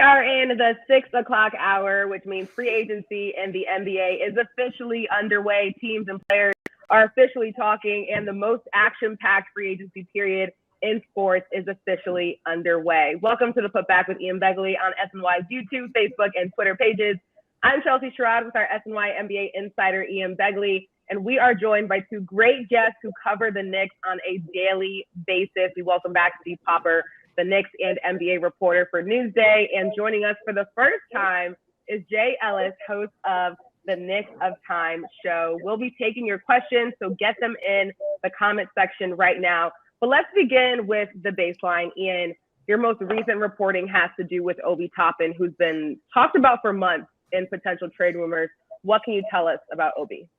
are in the 6 o'clock hour, which means free agency and the NBA is officially underway. Teams and players are officially talking, and the most action-packed free agency period in sports is officially underway. Welcome to the Putback with Ian Begley on SNY's YouTube, Facebook, and Twitter pages. I'm Chelsea Sherrod with our SNY NBA insider, Ian Begley, and we are joined by two great guests who cover the Knicks on a daily basis. We welcome back Steve Popper, the Knicks and NBA reporter for Newsday, and joining us for the first time is Jay Ellis, host of the TheKnickofTimeShow. We'll be taking your questions, so get them in the comment section right now. But let's begin with the baseline. Ian, your most recent reporting has to do with Obi Toppin, who's been talked about for months in potential trade rumors. What can you tell us about Obi?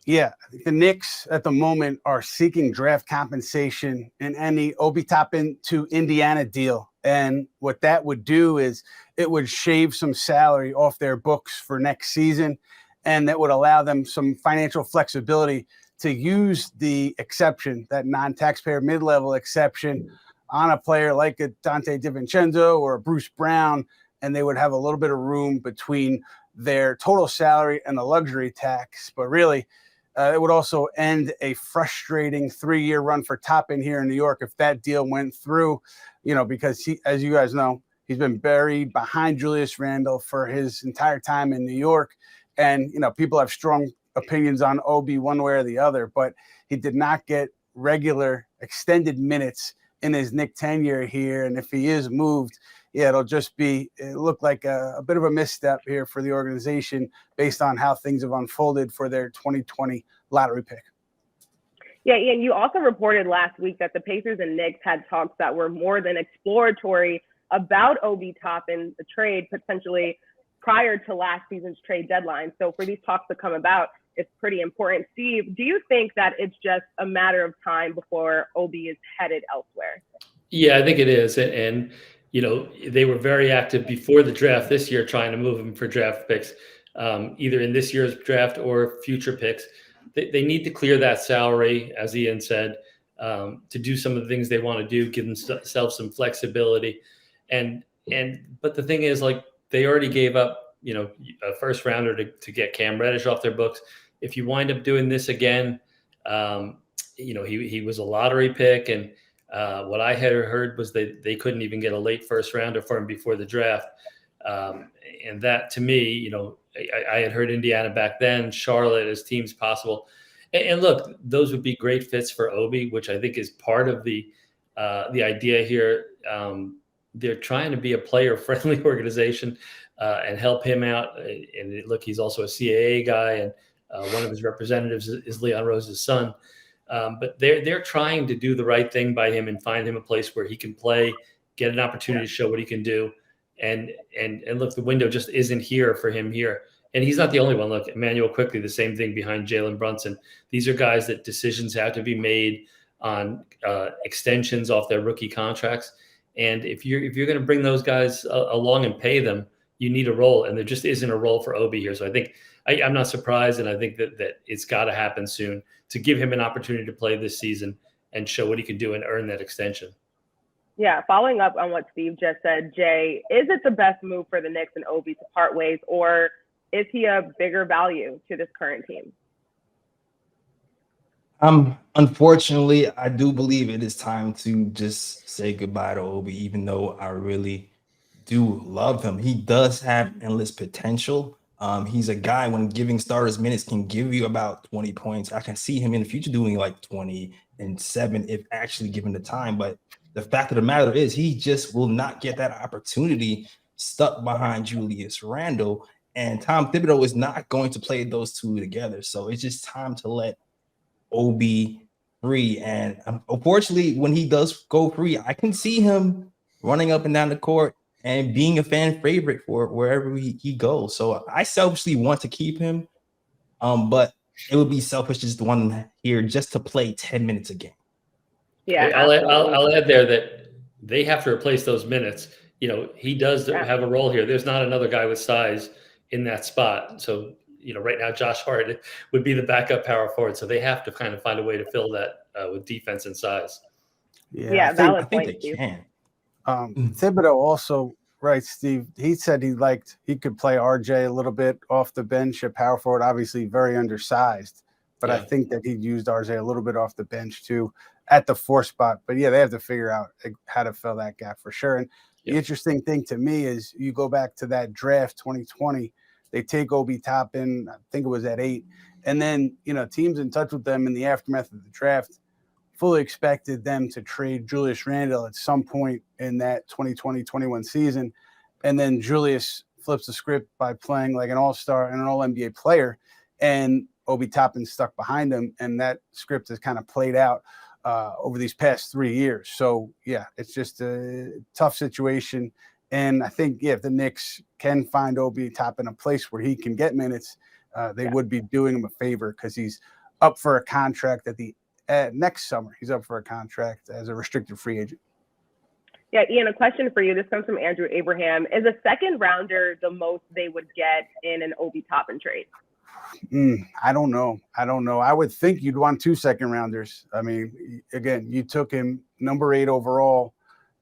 Yeah, the Knicks at the moment are seeking draft compensation in any Obi Toppin to Indiana deal. And what that would do is it would shave some salary off their books for next season. And that would allow them some financial flexibility to use the exception, that non-taxpayer mid-level exception, on a player like a DiVincenzo or a Bruce Brown. And they would have a little bit of room between their total salary and the luxury tax. But really, it would also end a frustrating 3-year run for Toppin here in New York if that deal went through, because he, as you guys know, he's been buried behind Julius Randle for his entire time in New York. And, people have strong opinions on Obi one way or the other, but he did not get regular extended minutes in his Knick tenure here. And if he is moved, it'll look like a bit of a misstep here for the organization based on how things have unfolded for their 2020 lottery pick. Yeah, Ian, you also reported last week that the Pacers and Knicks had talks that were more than exploratory about Obi Toppin, the trade potentially prior to last season's trade deadline. So for these talks to come about, it's pretty important. Steve, do you think that it's just a matter of time before Obi is headed elsewhere? Yeah, I think it is. And they were very active before the draft this year, trying to move him for draft picks, either in this year's draft or future picks. They need to clear that salary, as Ian said, to do some of the things they want to do, give themselves some flexibility. But the thing is, they already gave up, a first rounder to get Cam Reddish off their books. If you wind up doing this again, he was a lottery pick, and what I had heard was they couldn't even get a late first rounder for him before the draft. And that, to me, I had heard Indiana back then, Charlotte as teams possible. And look, those would be great fits for Obi, which I think is part of the idea here. They're trying to be a player-friendly organization and help him out. And look, he's also a CAA guy, and one of his representatives is Leon Rose's son. But they're trying to do the right thing by him and find him a place where he can play, get an opportunity to show what he can do. And look, the window just isn't here for him here. And he's not the only one. Look, Emmanuel Quickley, the same thing behind Jalen Brunson. These are guys that decisions have to be made on extensions off their rookie contracts. And if you're going to bring those guys along and pay them, you need a role. And there just isn't a role for Obi here. So I think I'm not surprised, and I think that it's got to happen soon to give him an opportunity to play this season and show what he can do and earn that extension. Yeah, following up on what Steve just said, Jay, is it the best move for the Knicks and Obi to part ways, or is he a bigger value to this current team? Unfortunately, I do believe it is time to just say goodbye to Obi, even though I really do love him. He does have endless potential. He's a guy, when giving starters minutes, can give you about 20 points. I can see him in the future doing like 20 and 7 if actually given the time. But the fact of the matter is he just will not get that opportunity stuck behind Julius Randle. And Tom Thibodeau is not going to play those two together. So it's just time to let Obi free. And unfortunately, when he does go free, I can see him running up and down the court and being a fan favorite for wherever he goes. So I selfishly want to keep him, but it would be selfish just to want him here just to play 10 minutes a game. Yeah, I'll add there that they have to replace those minutes. He does have a role here. There's not another guy with size in that spot. So, right now Josh Hart would be the backup power forward. So they have to kind of find a way to fill that with defense and size. Yeah, valid point. I think they can. Thibodeau also right, Steve. He said he could play RJ a little bit off the bench at power forward, obviously very undersized. But I think that he'd used RJ a little bit off the bench too at the 4 spot. But yeah, they have to figure out how to fill that gap for sure. And the interesting thing to me is you go back to that draft 2020, they take Obi Toppin, I think it was at 8. And then, teams in touch with them in the aftermath of the draft fully expected them to trade Julius Randle at some point in that 2020-21 season. And then Julius flips the script by playing like an all-star and an all-NBA player. And Obi Toppin stuck behind him. And that script has kind of played out over these past 3 years. So, yeah, it's just a tough situation. And I think, if the Knicks can find Obi Toppin a place where he can get minutes, they would be doing him a favor because he's up for a contract next summer. He's up for a contract as a restricted free agent. Yeah, Ian, a question for you. This comes from Andrew Abraham. Is a second rounder the most they would get in an Obi Toppin trade? I don't know. I would think you'd want 2 second rounders. I mean, again, you took him number 8 overall,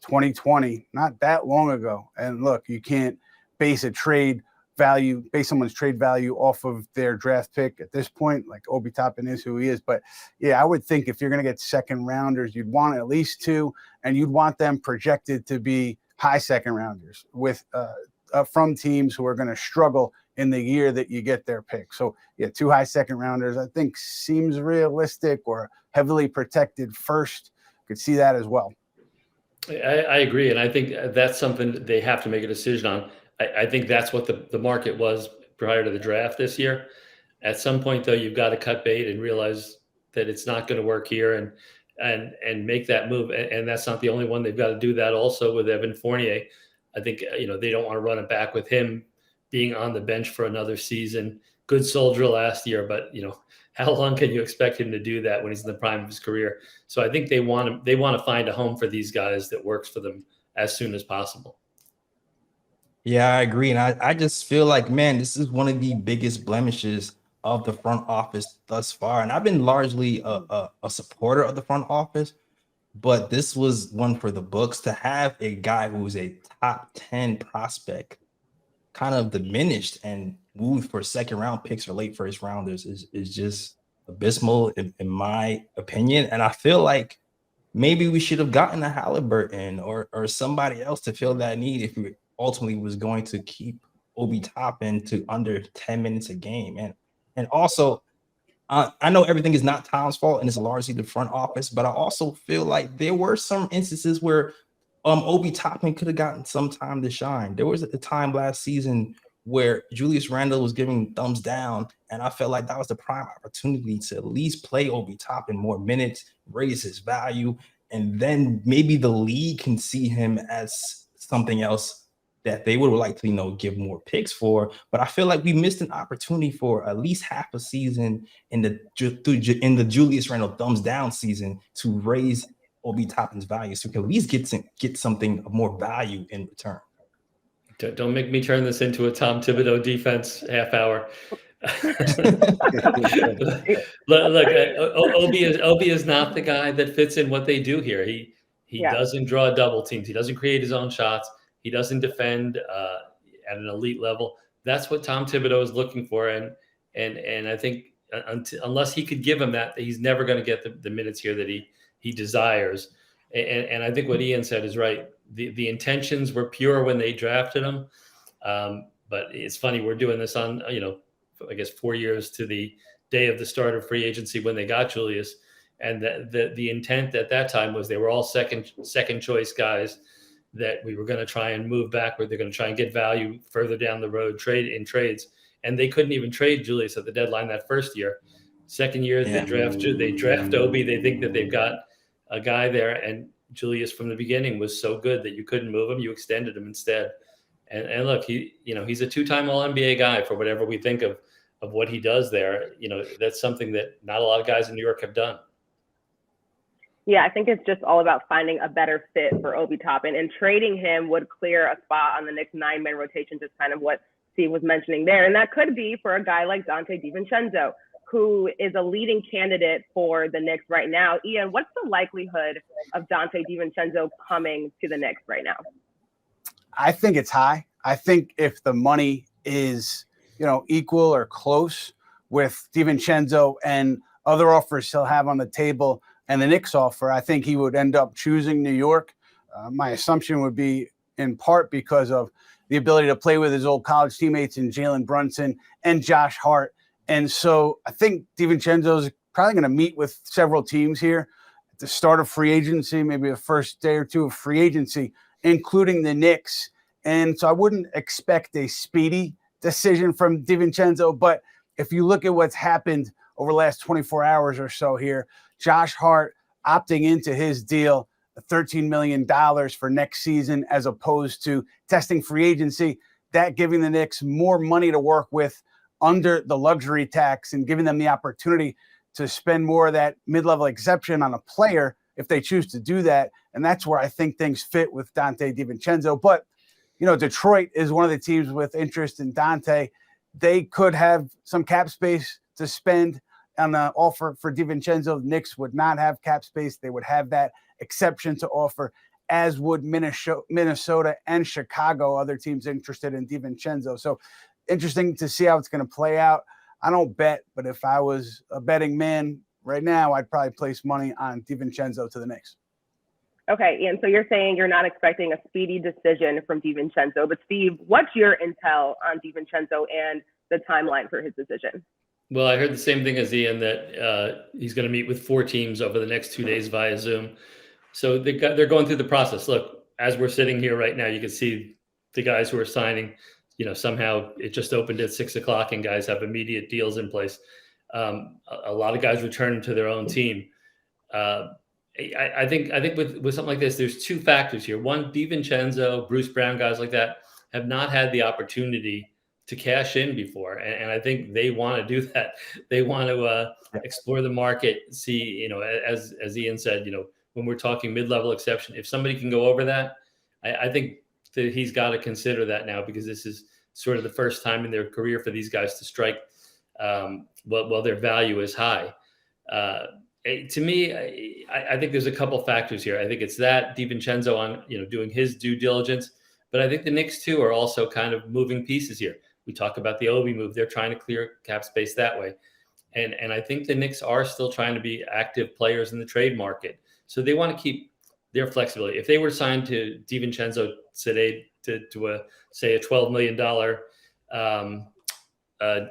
2020, not that long ago. And look, you can't base someone's trade value off of their draft pick at this point. Like Obi Toppin is who he is. But yeah, I would think if you're going to get second rounders, you'd want at least 2, and you'd want them projected to be high second rounders with from teams who are going to struggle in the year that you get their pick. So yeah, 2 high second rounders, I think seems realistic, or heavily protected first. Could see that as well. I agree. And I think that's something they have to make a decision on. I think that's what the market was prior to the draft this year. At some point, though, you've got to cut bait and realize that it's not going to work here and make that move. And that's not the only one. They've got to do that also with Evan Fournier. I think, they don't want to run it back with him being on the bench for another season. Good soldier last year, but, how long can you expect him to do that when he's in the prime of his career? So I think they want to find a home for these guys that works for them as soon as possible. Yeah, I agree. And I just feel like, man, this is one of the biggest blemishes of the front office thus far. And I've been largely a supporter of the front office, but this was one for the books. To have a guy who's a top 10 prospect kind of diminished and moved for second round picks or late first rounders is just abysmal in my opinion. And I feel like maybe we should have gotten a Halliburton or somebody else to fill that need if we ultimately was going to keep Obi Toppin to under 10 minutes a game. And also, I know everything is not Tom's fault and it's largely the front office, but I also feel like there were some instances where Obi Toppin could have gotten some time to shine. There was a time last season where Julius Randle was giving thumbs down, and I felt like that was the prime opportunity to at least play Obi Toppin more minutes, raise his value, and then maybe the league can see him as something else that they would like to, give more picks for. But I feel like we missed an opportunity for at least half a season in the Julius Randle thumbs down season to raise Obi Toppin's value, so we can at least get something of more value in return. Don't make me turn this into a Tom Thibodeau defense half hour. Look, Obi is not the guy that fits in what they do here. He doesn't draw double teams. He doesn't create his own shots. He doesn't defend at an elite level. That's what Tom Thibodeau is looking for. And I think unless he could give him that, he's never going to get the minutes here that he desires. And I think what Ian said is right. The intentions were pure when they drafted him. But it's funny, we're doing this on, I guess 4 years to the day of the start of free agency when they got Julius. And the intent at that time was they were all second choice guys that we were going to try and move backward. They're going to try and get value further down the road, trades. And they couldn't even trade Julius at the deadline that first year. Second year, they draft Obi. They think that they've got a guy there. And Julius from the beginning was so good that you couldn't move him. You extended him instead. And look, he's a 2-time All-NBA guy for whatever we think of what he does there. That's something that not a lot of guys in New York have done. Yeah, I think it's just all about finding a better fit for Obi Toppin, and trading him would clear a spot on the Knicks 9-man rotation, just kind of what Steve was mentioning there. And that could be for a guy like Donte DiVincenzo, who is a leading candidate for the Knicks right now. Ian, what's the likelihood of Donte DiVincenzo coming to the Knicks right now? I think it's high. I think if the money is, equal or close with DiVincenzo and other offers he'll have on the table and the Knicks offer, I think he would end up choosing New York. My assumption would be in part because of the ability to play with his old college teammates in Jalen Brunson and Josh Hart. And so I think DiVincenzo is probably going to meet with several teams here at the start of free agency, maybe the first day or two of free agency, including the Knicks. And so I wouldn't expect a speedy decision from DiVincenzo. But if you look at what's happened over the last 24 hours or so here, Josh Hart opting into his deal, $13 million for next season, as opposed to testing free agency, that giving the Knicks more money to work with under the luxury tax and giving them the opportunity to spend more of that mid-level exception on a player if they choose to do that. And that's where I think things fit with Donte DiVincenzo. But, Detroit is one of the teams with interest in Donte. They could have some cap space to spend on an offer for DiVincenzo. The Knicks would not have cap space. They would have that exception to offer, as would Minnesota and Chicago, other teams interested in DiVincenzo. So interesting to see how it's going to play out. I don't bet, but if I was a betting man right now, I'd probably place money on DiVincenzo to the Knicks. Okay, Ian, so you're saying you're not expecting a speedy decision from DiVincenzo, but Steve, what's your intel on DiVincenzo and the timeline for his decision? Well, I heard the same thing as Ian, that he's going to meet with 4 teams over the next 2 days via Zoom. So they're going through the process. Look, as we're sitting here right now, you can see the guys who are signing. Somehow it just opened at 6:00 and guys have immediate deals in place. A lot of guys returning to their own team. I think with something like this, there's 2 factors here. One, DiVincenzo, Bruce Brown, guys like that have not had the opportunity to cash in before. And I think they want to do that. They want to explore the market, see, as Ian said, when we're talking mid-level exception, if somebody can go over that, I think that he's got to consider that now, because this is sort of the first time in their career for these guys to strike while their value is high. To me, I think there's a couple factors here. I think it's that DiVincenzo on, doing his due diligence, but I think the Knicks too are also kind of moving pieces here. We talk about the Obi move. They're trying to clear cap space that way. And I think the Knicks are still trying to be active players in the trade market. So they want to keep their flexibility. If they were signed to DiVincenzo today to say a $12 million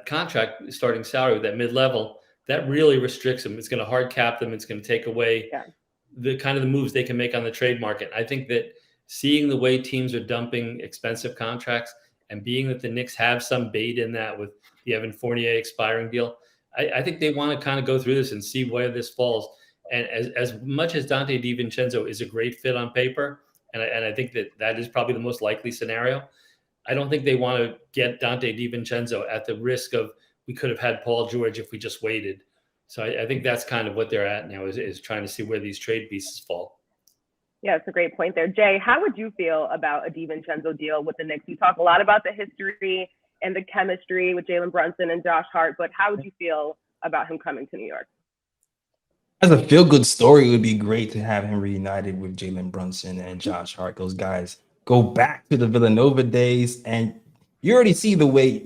contract starting salary with that mid-level, that really restricts them. It's going to hard cap them. It's going to take away the kind of the moves they can make on the trade market. I think that seeing the way teams are dumping expensive contracts, and being that the Knicks have some bait in that with the Evan Fournier expiring deal, I think they want to kind of go through this and see where this falls. And as much as Donte DiVincenzo is a great fit on paper, and I think that is probably the most likely scenario, I don't think they want to get Donte DiVincenzo at the risk of, we could have had Paul George if we just waited. So I think that's kind of what they're at now, is trying to see where these trade pieces fall. Yeah, it's a great point there. Jay, how would you feel about a DiVincenzo deal with the Knicks? You talk a lot about the history and the chemistry with Jalen Brunson and Josh Hart, but how would you feel about him coming to New York? As a feel-good story, it would be great to have him reunited with Jalen Brunson and Josh Hart. Those guys go back to the Villanova days, and you already see the way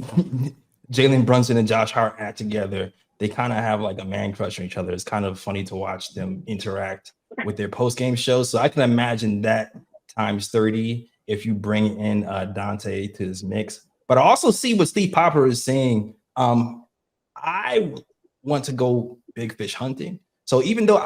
Jalen Brunson and Josh Hart act together. They kind of have like a man crush on each other. It's kind of funny to watch them interact with their post-game shows. So I can imagine that times 30 if you bring in Donte to this mix. But I also see what Steve Popper is saying. I want to go big fish hunting. So even though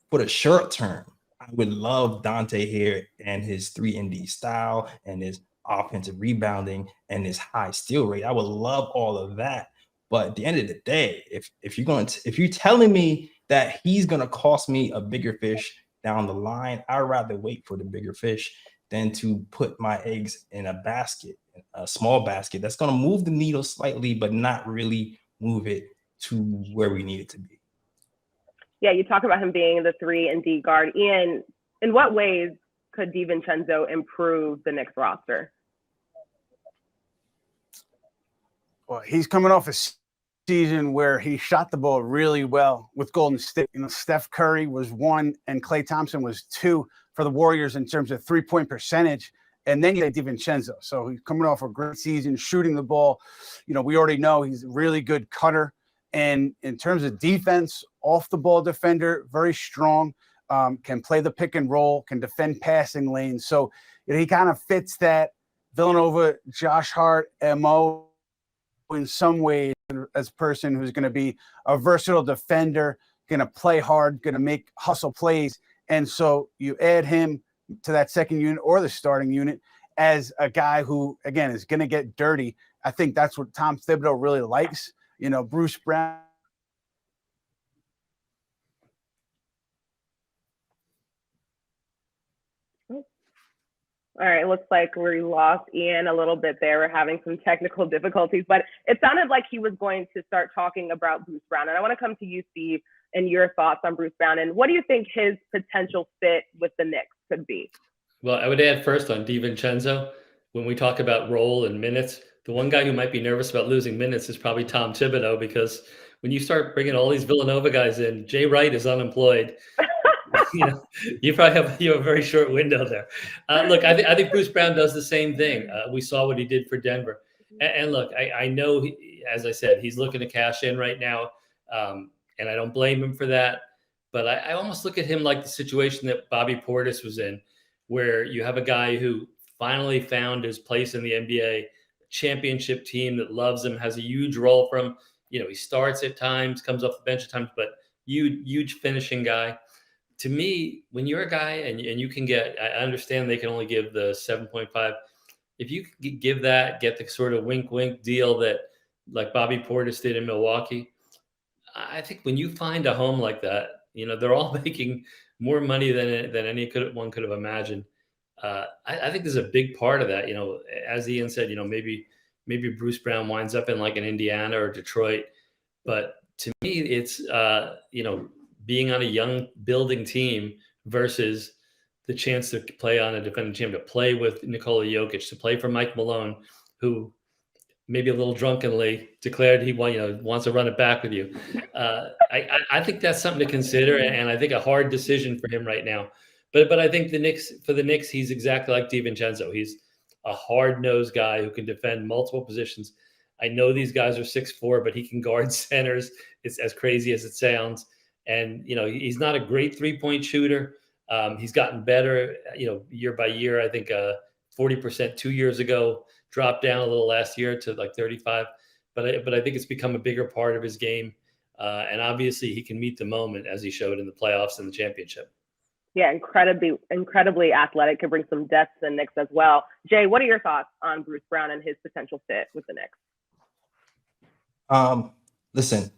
for the short term, I would love Donte here and his 3-and-D style and his offensive rebounding and his high steal rate. I would love all of that. But at the end of the day, if you're telling me that he's gonna cost me a bigger fish down the line, I'd rather wait for the bigger fish than to put my eggs in a basket, a small basket that's gonna move the needle slightly, but not really move it to where we need it to be. Yeah, you talk about him being the 3-and-D guard. Ian, in what ways could DiVincenzo improve the Knicks roster? Well, he's coming off a season where he shot the ball really well with Golden State. Steph Curry was 1 and Klay Thompson was 2 for the Warriors in terms of 3-point percentage. And then you have DiVincenzo. So he's coming off a great season, shooting the ball. We already know he's a really good cutter. And in terms of defense, off the ball defender, very strong, can play the pick and roll, can defend passing lanes. So he kind of fits that Villanova, Josh Hart, MO in some ways as a person who's going to be a versatile defender, going to play hard, going to make hustle plays. And so you add him to that second unit or the starting unit as a guy who, again, is going to get dirty. I think that's what Tom Thibodeau really likes. Bruce Brown. All right, looks like we lost Ian a little bit there. We're having some technical difficulties, but it sounded like he was going to start talking about Bruce Brown. And I want to come to you, Steve, and your thoughts on Bruce Brown. And what do you think his potential fit with the Knicks could be? Well, I would add first on DiVincenzo, when we talk about role and minutes, the one guy who might be nervous about losing minutes is probably Tom Thibodeau, because when you start bringing all these Villanova guys in, Jay Wright is unemployed. You probably have a very short window there. Look, I think Bruce Brown does the same thing. We saw what he did for Denver. And look, I know, as I said, he's looking to cash in right now, and I don't blame him for that. But I almost look at him like the situation that Bobby Portis was in, where you have a guy who finally found his place in the NBA, championship team that loves him, has a huge role for him. He starts at times, comes off the bench at times, but huge finishing guy. To me, when you're a guy and you can get, I understand they can only give the 7.5. If you could give that, get the sort of wink deal that like Bobby Portis did in Milwaukee, I think when you find a home like that, they're all making more money than one could have imagined. I think there's a big part of that. As Ian said, maybe Bruce Brown winds up in like an Indiana or Detroit, but to me, it's being on a young building team versus the chance to play on a defending team, to play with Nikola Jokic, to play for Mike Malone, who maybe a little drunkenly declared he wants to run it back with you. I think that's something to consider, and I think a hard decision for him right now. But I think for the Knicks, he's exactly like DiVincenzo. He's a hard-nosed guy who can defend multiple positions. I know these guys are 6'4", but he can guard centers. It's as crazy as it sounds. And, he's not a great three-point shooter. He's gotten better, year by year. I think 40% 2 years ago, dropped down a little last year to like 35. But I think it's become a bigger part of his game. And obviously he can meet the moment, as he showed in the playoffs and the championship. Yeah, incredibly athletic, could bring some depth to the Knicks as well. Jay, what are your thoughts on Bruce Brown and his potential fit with the Knicks? Listen,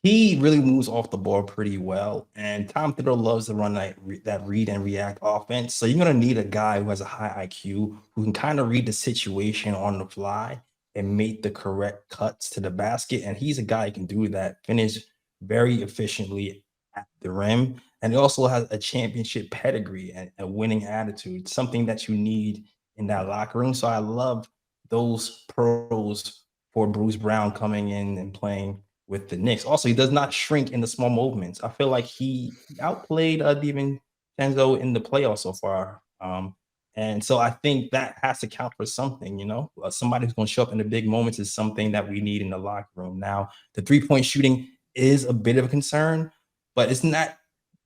he really moves off the ball pretty well, and Tom Thibodeau loves to run that read and react offense. So you're going to need a guy who has a high IQ, who can kind of read the situation on the fly and make the correct cuts to the basket. And he's a guy who can do that, finish very efficiently at the rim. And he also has a championship pedigree and a winning attitude, something that you need in that locker room. So I love those pros for Bruce Brown coming in and playing with the Knicks. Also, he does not shrink in the small movements. I feel like he outplayed DiVincenzo in the playoffs so far. And so I think that has to count for something, somebody who's going to show up in the big moments is something that we need in the locker room. Now, the three-point shooting is a bit of a concern, but it's not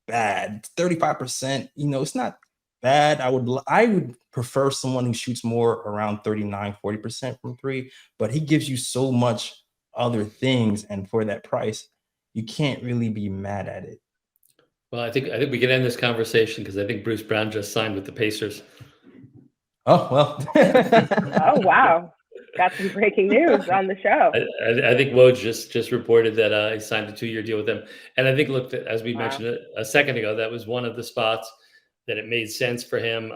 bad. 35%, it's not bad. I would prefer someone who shoots more around 39-40% from three, but he gives you so much other things, and for that price, you can't really be mad at it. Well, I think we can end this conversation because I think Bruce Brown just signed with the Pacers. Oh, well. Oh, wow. Got some breaking news on the show. I think Woj just reported that he signed a 2-year deal with them. And I think, look, as we mentioned a second ago, that was one of the spots that it made sense for him.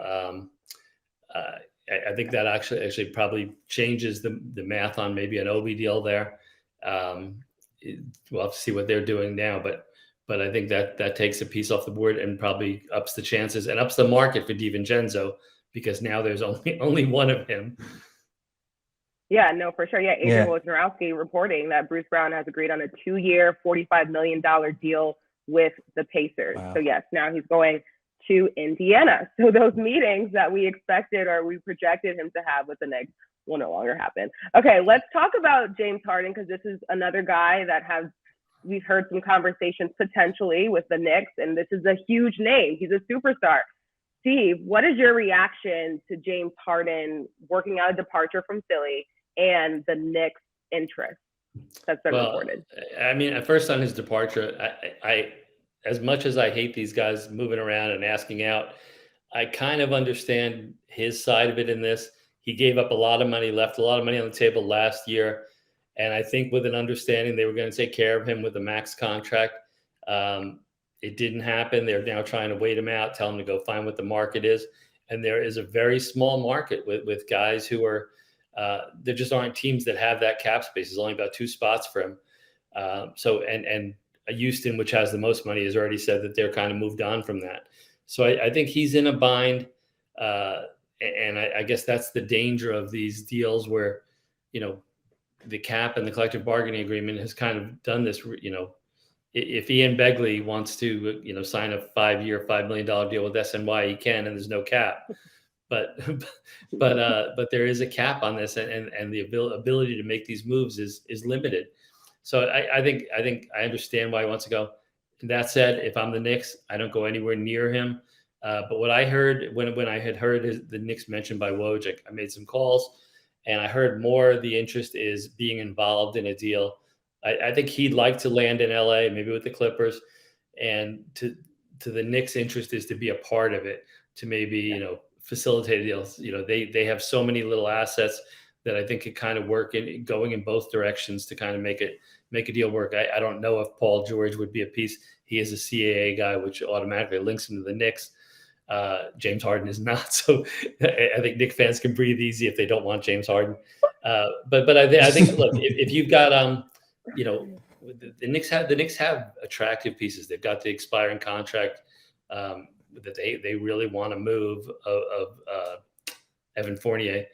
I think that actually probably changes the math on maybe an Obi deal there. We'll have to see what they're doing now, but I think that takes a piece off the board and probably ups the chances and ups the market for DiVincenzo, because now there's only one of him. Yeah, no, for sure. Yeah, Adrian Wojnarowski reporting that Bruce Brown has agreed on a 2-year, $45 million deal with the Pacers. Wow. So yes, now he's going to Indiana. So those meetings that we expected or we projected him to have with the Knicks will no longer happen. Okay, let's talk about James Harden, because this is another guy that we've heard some conversations potentially with the Knicks, and this is a huge name. He's a superstar. Steve, what is your reaction to James Harden working out a departure from Philly and the Knicks' interest that's been reported? I mean, at first on his departure, I as much as I hate these guys moving around and asking out, I kind of understand his side of it in this. He gave up a lot of money, left a lot of money on the table last year. And I think with an understanding they were going to take care of him with a max contract. It didn't happen. They're now trying to wait him out, tell him to go find what the market is. And there is a very small market with guys who are, there just aren't teams that have that cap space. There's only about 2 spots for him. And Houston, which has the most money, has already said that they're kind of moved on from that. So I think he's in a bind. And I guess that's the danger of these deals where, the cap and the collective bargaining agreement has kind of done this. If Ian Begley wants to, sign a 5-year, $5 million deal with SNY, he can, and there's no cap. But there is a cap on this, and the ability to make these moves is limited. So I think I understand why he wants to go. That said, if I'm the Knicks, I don't go anywhere near him. But what I heard when I had heard the Knicks mentioned by Woj, I made some calls, and I heard more the interest is being involved in a deal. I think he'd like to land in LA, maybe with the Clippers, and to the Knicks' interest is to be a part of it, to maybe facilitate deals. They have so many little assets that I think could kind of work in going in both directions to kind of make a deal work. I don't know if Paul George would be a piece. He is a CAA guy, which automatically links him to the Knicks. James Harden is not. So I think Knicks fans can breathe easy if they don't want James Harden. But I think, look, if you've got, the Knicks have attractive pieces. They've got the expiring contract that they really want to move of Evan Fournier.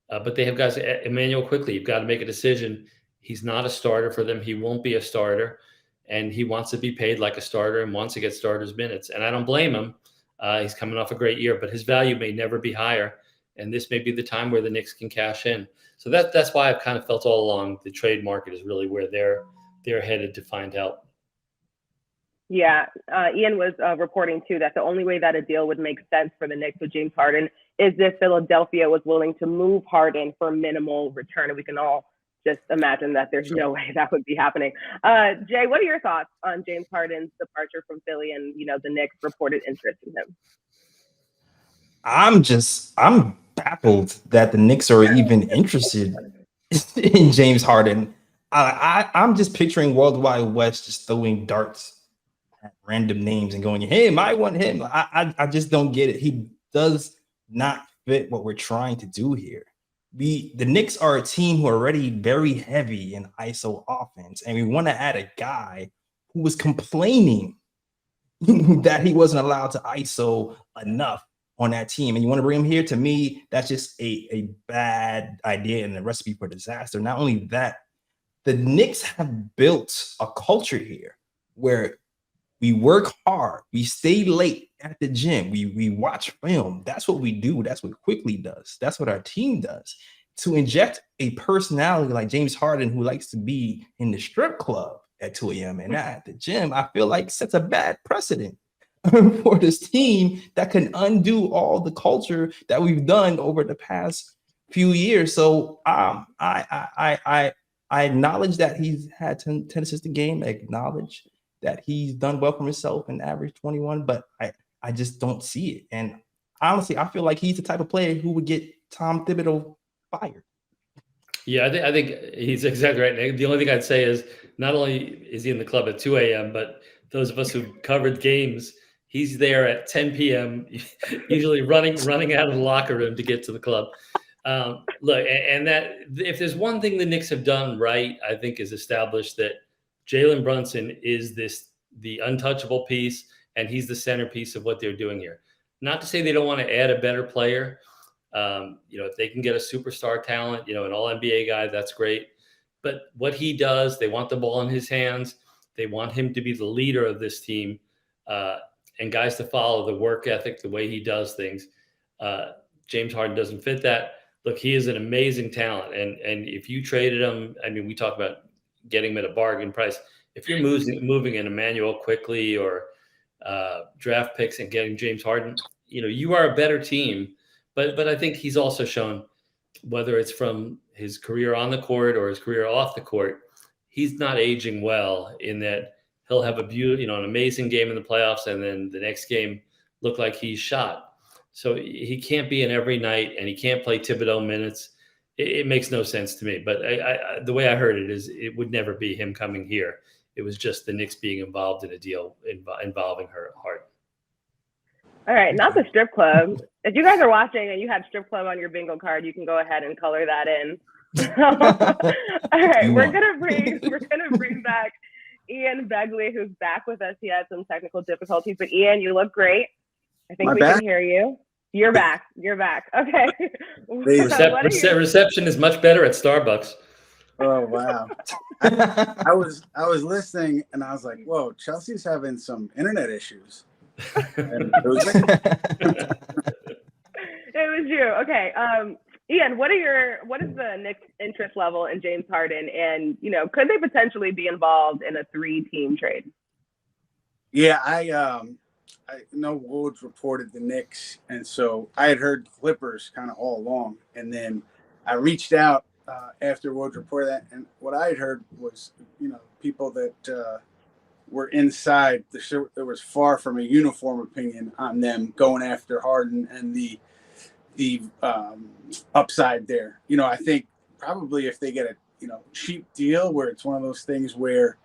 But they have guys, Emmanuel Quickley, you've got to make a decision. He's not a starter for them. He won't be a starter. And he wants to be paid like a starter and wants to get starters minutes. And I don't blame him. He's coming off a great year, but his value may never be higher. And this may be the time where the Knicks can cash in. So that's why I've kind of felt all along the trade market is really where they're headed to find help. Yeah, Ian was reporting too that the only way that a deal would make sense for the Knicks with James Harden is if Philadelphia was willing to move Harden for minimal return. And we can all just imagine that there's no way that would be happening. Jay, what are your thoughts on James Harden's departure from Philly and the Knicks' reported interest in him? I'm baffled that the Knicks are even interested in James Harden. I'm just picturing World Wide West just throwing darts at random names and going, hey, I want him. I just don't get it. He does not fit what we're trying to do here. The Knicks are a team who are already very heavy in ISO offense, and we want to add a guy who was complaining that he wasn't allowed to ISO enough on that team. And you want to bring him here? To me, that's just a bad idea and a recipe for disaster. Not only that, the Knicks have built a culture here where we work hard, we stay late at the gym, we watch film. That's what we do. That's what Quickley does. That's what our team does. To inject a personality like James Harden, who likes to be in the strip club at 2 a.m. and not at the gym, I feel like sets a bad precedent for this team that can undo all the culture that we've done over the past few years. So I acknowledge that he's had 10 assists a game. I acknowledge that he's done well for himself and average 21, but I just don't see it. And honestly, I feel like he's the type of player who would get Tom Thibodeau fired. Yeah, I think he's exactly right. The only thing I'd say is not only is he in the club at 2 a.m., but those of us who covered games, he's there at 10 p.m., usually running out of the locker room to get to the club. Look, and that if there's one thing the Knicks have done right, I think is established that Jalen Brunson is the untouchable piece, and he's the centerpiece of what they're doing here. Not to say they don't want to add a better player. If they can get a superstar talent, an all-NBA guy, that's great. But what he does, they want the ball in his hands. They want him to be the leader of this team. and guys to follow, the work ethic, the way he does things. James Harden doesn't fit that. Look, he is an amazing talent, and if you traded him, I mean, we talk about getting him at a bargain price. If you're moving in Emmanuel Quickley or draft picks and getting James Harden, you are a better team. But I think he's also shown, whether it's from his career on the court or his career off the court, he's not aging well, in that he'll have an amazing game in the playoffs, and then the next game look like he's shot. So he can't be in every night, and he can't play Thibodeau minutes. It makes no sense to me. But the way I heard it is, it would never be him coming here. It was just the Knicks being involved in a deal involving Hart. All right, not the strip club. If you guys are watching and you have strip club on your bingo card, you can go ahead and color that in. All right, we're gonna bring back Ian Begley, who's back with us. He had some technical difficulties, but Ian, you look great. I think can hear you. You're back. Okay. Reception is much better at Starbucks. Oh wow! I was listening and I was like, "Whoa, Chelsea's having some internet issues." And it was you. Okay. Ian, what is the Knicks' interest level in James Harden, and could they potentially be involved in a 3-team trade? Yeah, I know Woj reported the Knicks, and so I had heard Clippers kind of all along, and then I reached out after Woj reported that, and what I had heard was, people that were inside there was far from a uniform opinion on them going after Harden and the upside there. I think probably if they get a cheap deal where it's one of those things where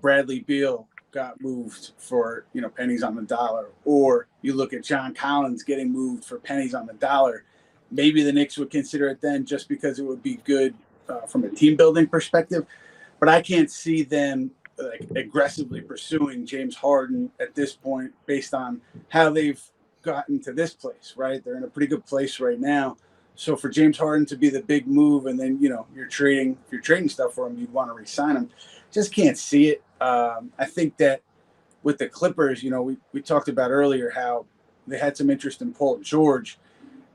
Bradley Beal got moved for pennies on the dollar, or you look at John Collins getting moved for pennies on the dollar, maybe the Knicks would consider it then, just because it would be good from a team building perspective. But I can't see them aggressively pursuing James Harden at this point, based on how they've gotten to this place, right? They're in a pretty good place right now. So for James Harden to be the big move, and then if you're trading stuff for him, you'd want to re-sign him. Just can't see it. I think that with the Clippers, we talked about earlier how they had some interest in Paul George.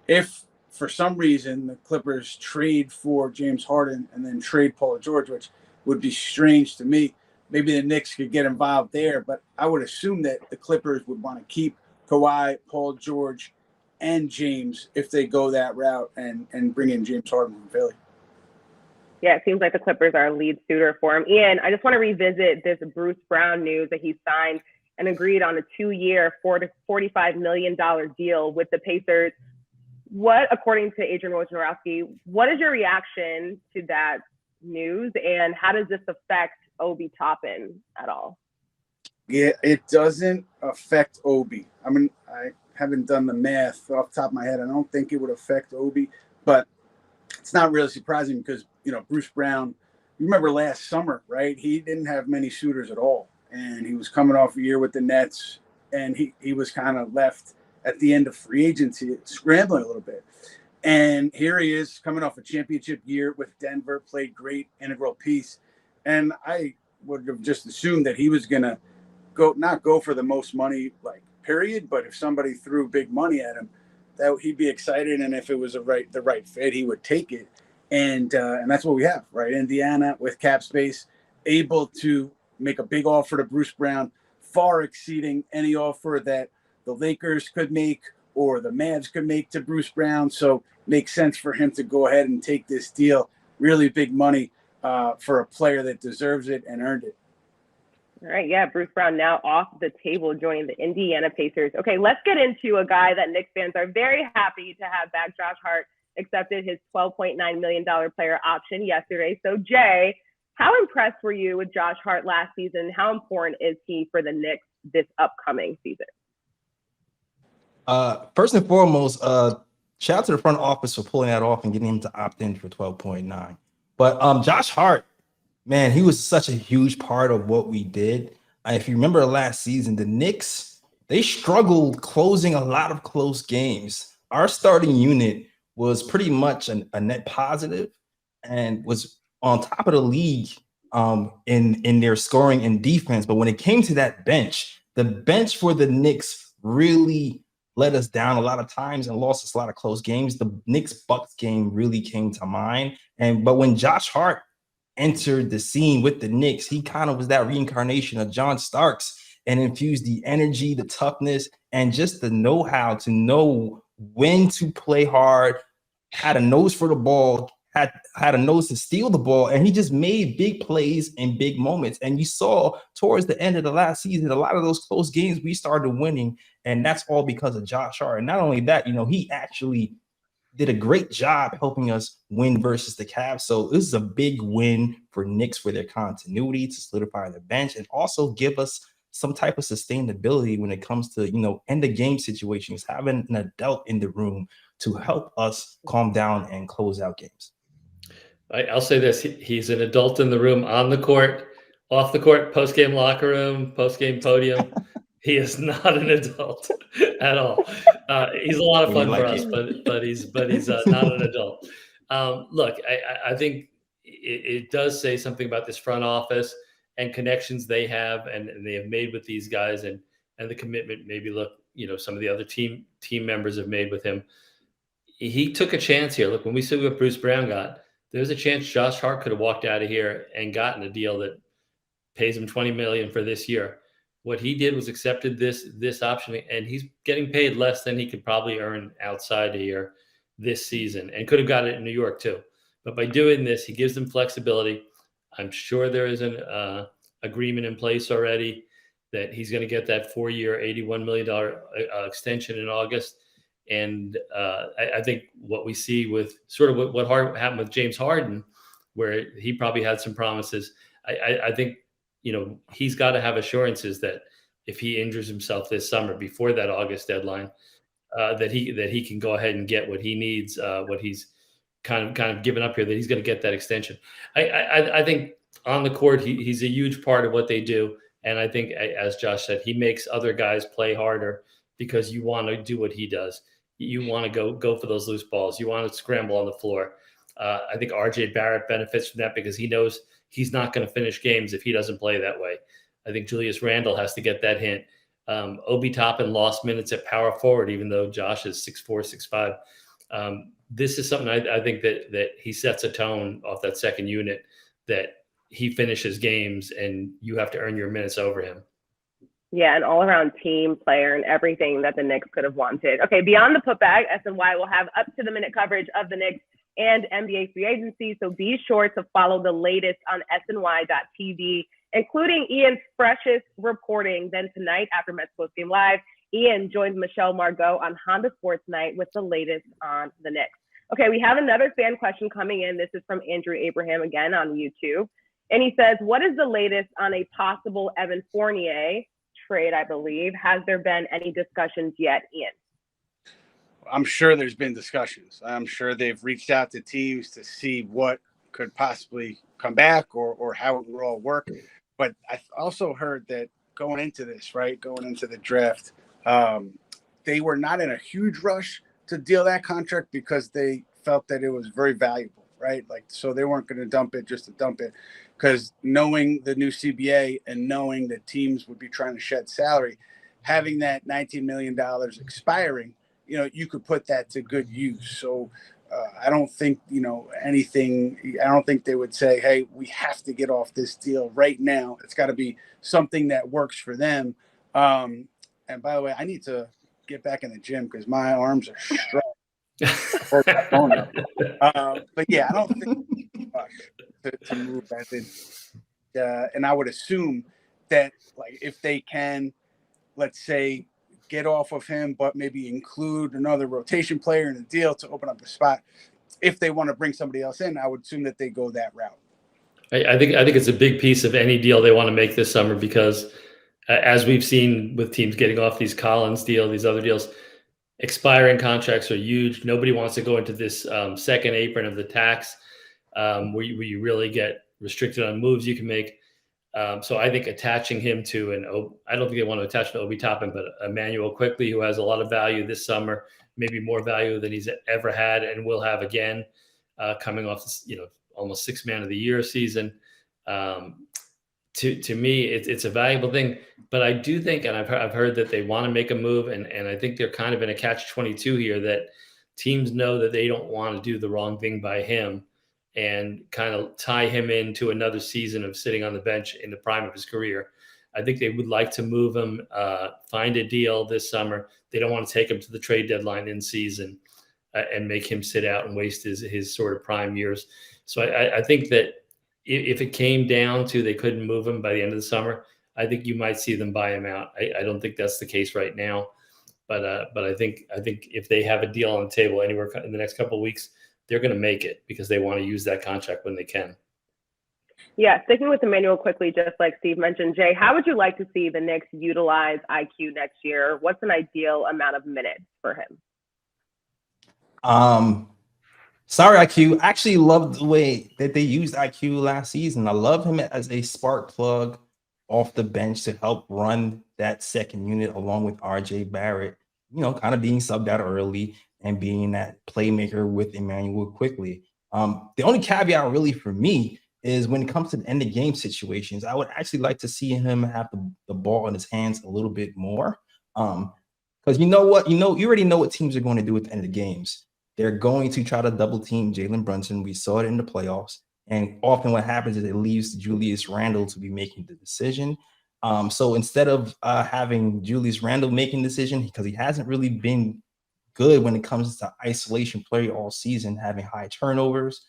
If for some reason the Clippers trade for James Harden and then trade Paul George, which would be strange to me, maybe the Knicks could get involved there. But I would assume that the Clippers would want to keep Kawhi, Paul George, and James if they go that route and bring in James Harden from Philly. Yeah, it seems like the Clippers are a lead suitor for him. Ian, I just want to revisit this Bruce Brown news that he signed and agreed on a 2-year, $45 million deal with the Pacers. What, according to Adrian Wojnarowski, what is your reaction to that news, and how does this affect Obi Toppin at all? Yeah, it doesn't affect Obi. I mean, I haven't done the math off the top of my head. I don't think it would affect Obi, but it's not really surprising because, Bruce Brown, you remember last summer, right? He didn't have many suitors at all, and he was coming off a year with the Nets, and he was kind of left at the end of free agency, scrambling a little bit. And here he is coming off a championship year with Denver, played great, integral piece. And I would have just assumed that he was going to not go for the most money, period, but if somebody threw big money at him, that he'd be excited. And if it was the right fit, he would take it. And that's what we have, right? Indiana with cap space, able to make a big offer to Bruce Brown, far exceeding any offer that the Lakers could make or the Mavs could make to Bruce Brown. So makes sense for him to go ahead and take this deal. Really big money for a player that deserves it and earned it. All right, yeah, Bruce Brown now off the table, joining the Indiana Pacers. Okay, let's get into a guy that Knicks fans are very happy to have back. Josh Hart accepted his $12.9 million player option yesterday. So, Jay, how impressed were you with Josh Hart last season? How important is he for the Knicks this upcoming season? First and foremost, shout out to the front office for pulling that off and getting him to opt in for 12.9. But Josh Hart, man, he was such a huge part of what we did. If you remember last season, the Knicks, they struggled closing a lot of close games. Our starting unit was pretty much a net positive and was on top of the league in their scoring and defense. But when it came to that bench, the bench for the Knicks really let us down a lot of times and lost us a lot of close games. The Knicks-Bucks game really came to mind. But when Josh Hart entered the scene with the Knicks, he kind of was that reincarnation of John Starks and infused the energy, the toughness, and just the know-how to know when to play hard, had a nose for the ball, had a nose to steal the ball, and he just made big plays in big moments. And you saw towards the end of the last season, a lot of those close games we started winning, and that's all because of Josh Hart. And not only that, he actually did a great job helping us win versus the Cavs. So this is a big win for Knicks for their continuity, to solidify their bench, and also give us some type of sustainability when it comes to, end of game situations, having an adult in the room to help us calm down and close out games. I'll say this. He's an adult in the room, on the court, off the court, post-game locker room, post-game podium. He is not an adult at all. He's a lot of fun for us, but he's not an adult. Look, I think it does say something about this front office and connections they have and they have made with these guys and the commitment maybe some of the other team members have made with him. He took a chance here. Look, when we see what Bruce Brown got, there's a chance Josh Hart could have walked out of here and gotten a deal that pays him $20 million for this year. What he did was accepted this option, and he's getting paid less than he could probably earn outside of here this season, and could have got it in New York too. But by doing this, he gives them flexibility. I'm sure there is an agreement in place already that he's going to get that 4-year, $81 million extension in August. And I think what we see with sort of what happened with James Harden, where he probably had some promises, I think, he's got to have assurances that if he injures himself this summer before that August deadline, that he can go ahead and get what he needs, what he's kind of given up here, that he's going to get that extension. I think on the court, he's a huge part of what they do. And I think, as Josh said, he makes other guys play harder because you want to do what he does. You want to go for those loose balls. You want to scramble on the floor. I think RJ Barrett benefits from that because he knows he's not going to finish games if he doesn't play that way. I think Julius Randle has to get that hint. Obi Toppin lost minutes at power forward, even though Josh is 6'4", 6'5". This is something I think that he sets a tone off that second unit, that he finishes games and you have to earn your minutes over him. Yeah, an all-around team player and everything that the Knicks could have wanted. Okay, beyond the putback, SNY will have up-to-the-minute coverage of the Knicks and NBA free agency, so be sure to follow the latest on SNY.TV, including Ian's freshest reporting. Then tonight, after Mets Postgame Live, Ian joins Michelle Margot on Honda Sports Night with the latest on the Knicks. Okay, we have another fan question coming in. This is from Andrew Abraham, again on YouTube. And he says, what is the latest on a possible Evan Fournier trade, I believe? Has there been any discussions yet, Ian? I'm sure there's been discussions. I'm sure they've reached out to teams to see what could possibly come back or how it will all work. But I also heard that going into the draft, they were not in a huge rush to deal that contract because they felt that it was very valuable, right? So they weren't going to dump it just to dump it, because knowing the new CBA and knowing that teams would be trying to shed salary, having that $19 million expiring, you could put that to good use. So I don't think, anything. I don't think they would say, hey, we have to get off this deal right now. It's got to be something that works for them. And by the way, I need to get back in the gym because my arms are strong. But yeah, I don't think to move that in. And I would assume that, if they can, let's say, get off of him, but maybe include another rotation player in the deal to open up a spot. If they want to bring somebody else in, I would assume that they go that route. I think it's a big piece of any deal they want to make this summer, because as we've seen with teams getting off these Collins deal, these other deals, expiring contracts are huge. Nobody wants to go into this second apron of the tax where you really get restricted on moves you can make. So I think attaching him to I don't think they want to attach to Obi Toppin, but Emmanuel Quickley, who has a lot of value this summer, maybe more value than he's ever had and will have again, coming off this, almost 6 Man of the Year season. to me, it's a valuable thing. But I do think, and I've heard that they want to make a move, and I think they're kind of in a catch-22 here, that teams know that they don't want to do the wrong thing by him and kind of tie him into another season of sitting on the bench in the prime of his career. I think they would like to move him, find a deal this summer. They don't want to take him to the trade deadline in season and make him sit out and waste his sort of prime years. So I think that if it came down to they couldn't move him by the end of the summer, I think you might see them buy him out. I don't think that's the case right now, but I think if they have a deal on the table anywhere in the next couple of weeks, they're going to make it because they want to use that contract when they can. Yeah, sticking with Emmanuel Quickley, just like Steve mentioned, Jay, how would you like to see the Knicks utilize IQ next year? What's an ideal amount of minutes for him? Sorry, IQ. I actually loved the way that they used IQ last season. I love him as a spark plug off the bench to help run that second unit along with RJ Barrett, kind of being subbed out early and being that playmaker with Emmanuel Quickley. The only caveat really for me is when it comes to the end of game situations, I would actually like to see him have the ball in his hands a little bit more. Because you know what? You already know what teams are going to do at the end of the games. They're going to try to double team Jalen Brunson. We saw it in the playoffs. And often what happens is it leaves Julius Randle to be making the decision. So instead of having Julius Randle making the decision, because he hasn't really been good when it comes to isolation play all season, having high turnovers,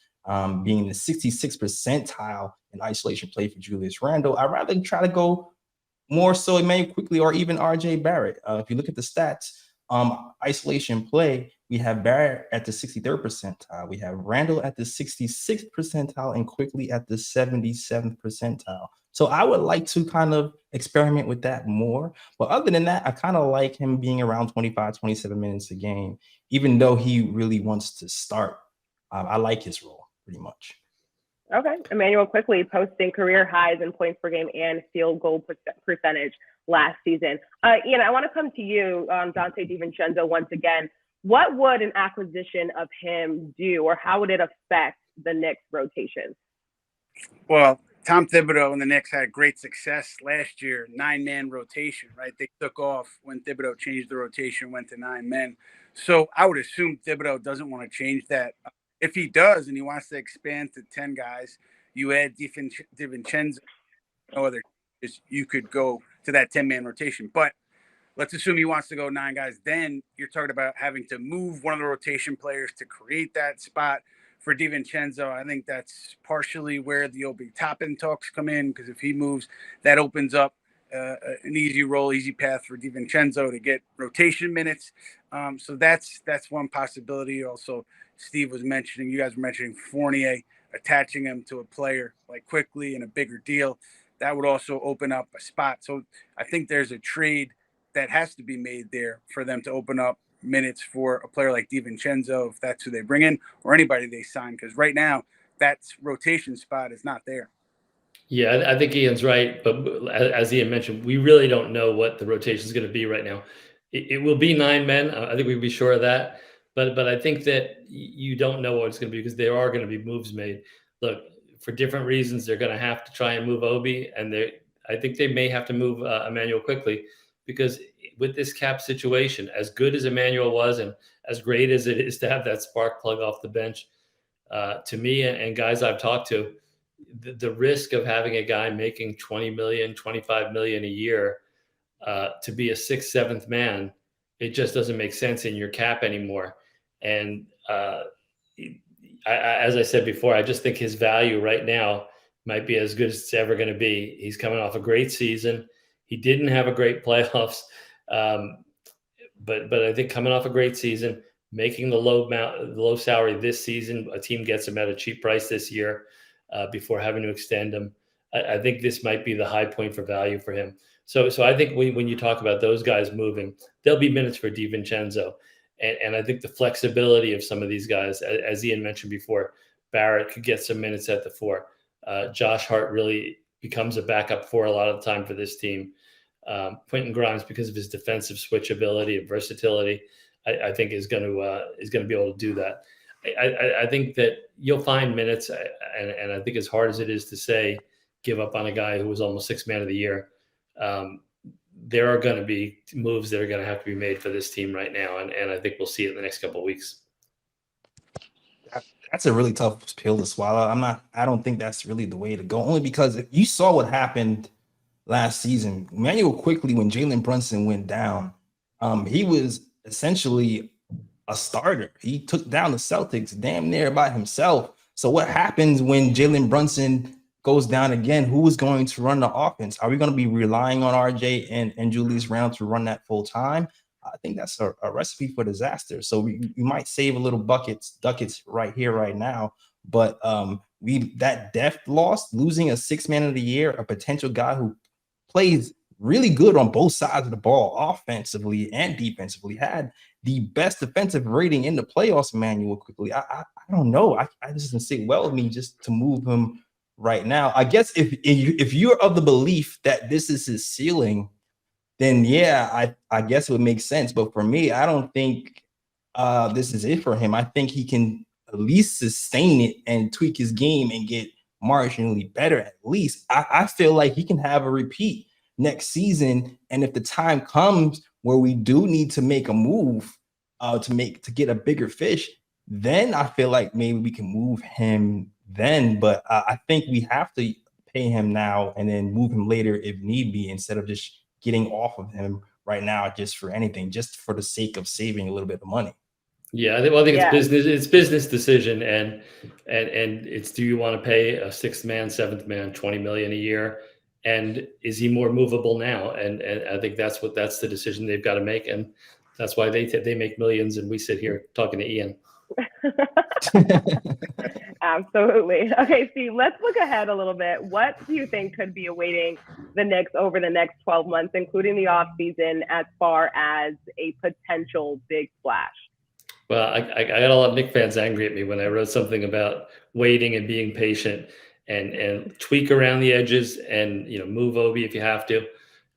being in the 66th percentile in isolation play for Julius Randle, I'd rather try to go more so Emmanuel Quickley or even RJ Barrett. If you look at the stats, isolation play, we have Barrett at the 63rd percentile. We have Randle at the 66th percentile and Quickley at the 77th percentile. So I would like to kind of experiment with that more. But other than that, I kind of like him being around 25, 27 minutes a game, even though he really wants to start. I like his role pretty much. Okay. Emmanuel Quickley posting career highs in points per game and field goal percentage last season. Ian, I want to come to you, Dante DiVincenzo, once again. What would an acquisition of him do, or how would it affect the Knicks rotation? Well, Tom Thibodeau and the Knicks had great success last year, 9-man rotation, right? They took off when Thibodeau changed the rotation, went to 9 men. So I would assume Thibodeau doesn't want to change that. If he does and he wants to expand to 10 guys, you add DiVincenzo, no other, you could go to that 10-man rotation. But let's assume he wants to go 9 guys. Then you're talking about having to move one of the rotation players to create that spot for DiVincenzo. I think that's partially where the Obi Toppin talks come in, because if he moves, that opens up an easy role, easy path for DiVincenzo to get rotation minutes. So that's one possibility. Also, Steve was mentioning, you guys were mentioning Fournier, attaching him to a player like Quickley in a bigger deal. That would also open up a spot. So I think there's a trade that has to be made there for them to open up minutes for a player like DiVincenzo, if that's who they bring in, or anybody they sign, because right now that rotation spot is not there. Yeah, I think Ian's right. But as Ian mentioned, we really don't know what the rotation is going to be right now. It will be 9 men. I think we'd be sure of that. But I think that you don't know what it's going to be, because there are going to be moves made. Look, for different reasons, they're going to have to try and move Obi, and I think they may have to move Emmanuel Quickley, because with this cap situation, as good as Emmanuel was and as great as it is to have that spark plug off the bench, to me and guys I've talked to, the risk of having a guy making 20 million, 25 million a year to be a 6th, 7th man, it just doesn't make sense in your cap anymore. And as I said before, I just think his value right now might be as good as it's ever going to be. He's coming off a great season. He didn't have a great playoffs, but I think coming off a great season, making the low salary this season, a team gets him at a cheap price this year before having to extend him. I think this might be the high point for value for him. So I think when you talk about those guys moving, there'll be minutes for DiVincenzo. And I think the flexibility of some of these guys, as Ian mentioned before, Barrett could get some minutes at the 4. Josh Hart really becomes a backup 4 a lot of the time for this team. Quentin Grimes, because of his defensive switchability and versatility, I think is going to be able to do that. I think that you'll find minutes, and I think as hard as it is to say, give up on a guy who was almost sixth man of the year. There are going to be moves that are going to have to be made for this team right now, and I think we'll see it in the next couple of weeks. That's a really tough pill to swallow. I don't think that's really the way to go, only because if you saw what happened last season, Emmanuel Quickley, when Jalen Brunson went down, he was essentially a starter. He took down the Celtics damn near by himself. So what happens when Jalen Brunson goes down again? Who is going to run the offense? Are we going to be relying on RJ and Julius Randle to run that full time? I think that's a recipe for disaster. So we might save a little ducats right here, right now. But that depth loss, losing a sixth man of the year, a potential guy who plays really good on both sides of the ball, offensively and defensively, had the best defensive rating in the playoffs, Emmanuel Quickley. I don't know. I just doesn't sit well with me just to move him right now. I guess if you're of the belief that this is his ceiling, then yeah, I guess it would make sense. But for me, I don't think this is it for him. I think he can at least sustain it and tweak his game and get marginally better at least. I feel like he can have a repeat next season. And if the time comes where we do need to make a move to get a bigger fish, then I feel like maybe we can move him then. But I think we have to pay him now and then move him later if need be, instead of just getting off of him right now just for anything, just for the sake of saving a little bit of money. Yeah, I think it's business. It's business decision, and it's, do you want to pay a sixth man, seventh man $20 million a year, and is he more movable now? And I think that's the decision they've got to make, and that's why they make millions, and we sit here talking to Ian. Absolutely. Okay, Steve, let's look ahead a little bit. What do you think could be awaiting the Knicks over the next 12 months, including the offseason, as far as a potential big splash? Well, I got a lot of Knicks fans angry at me when I wrote something about waiting and being patient and tweak around the edges and, move Obi if you have to.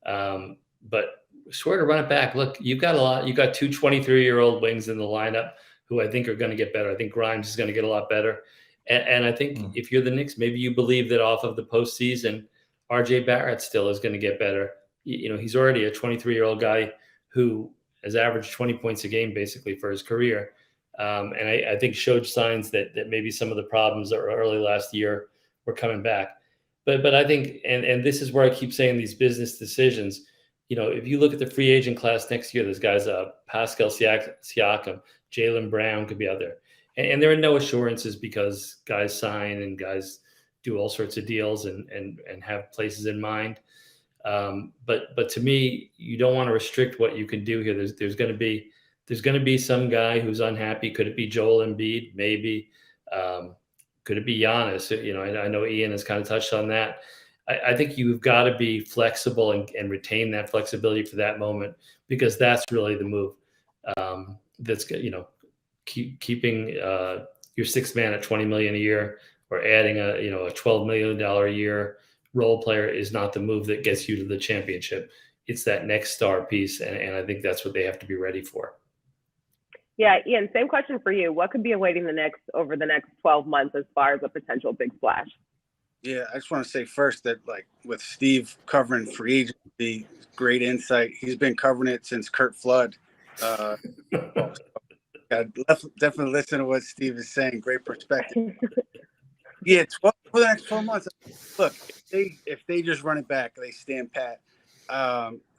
But sure to run it back. Look, you've got two 23-year-old wings in the lineup who I think are going to get better. I think Grimes is going to get a lot better. And I think if you're the Knicks, maybe you believe that off of the postseason, RJ Barrett still is going to get better. He's already a 23-year-old guy who has averaged 20 points a game basically for his career. And I think showed signs that maybe some of the problems that were early last year were coming back. But I think, and this is where I keep saying these business decisions, if you look at the free agent class next year, there's guys, Pascal Siakam, Jaylen Brown could be out there. And there are no assurances because guys sign and guys do all sorts of deals and have places in mind. But to me, you don't want to restrict what you can do here. There's going to be some guy who's unhappy. Could it be Joel Embiid? Maybe. Could it be Giannis? I know Ian has kind of touched on that. I think you've got to be flexible and retain that flexibility for that moment, because that's really the move. That's keeping your sixth man at $20 million a year, or adding a $12 million a year role player is not the move that gets you to the championship. It's that next star piece, and I think that's what they have to be ready for. Yeah, Ian, same question for you. What could be awaiting the Knicks over the next 12 months as far as a potential big splash? Yeah, I just want to say first that, like, with Steve covering free agency, great insight. He's been covering it since Kurt Flood. Definitely listen to what Steve is saying. Great perspective. Yeah, for the next 12 months. Look, if they just run it back, they stand pat.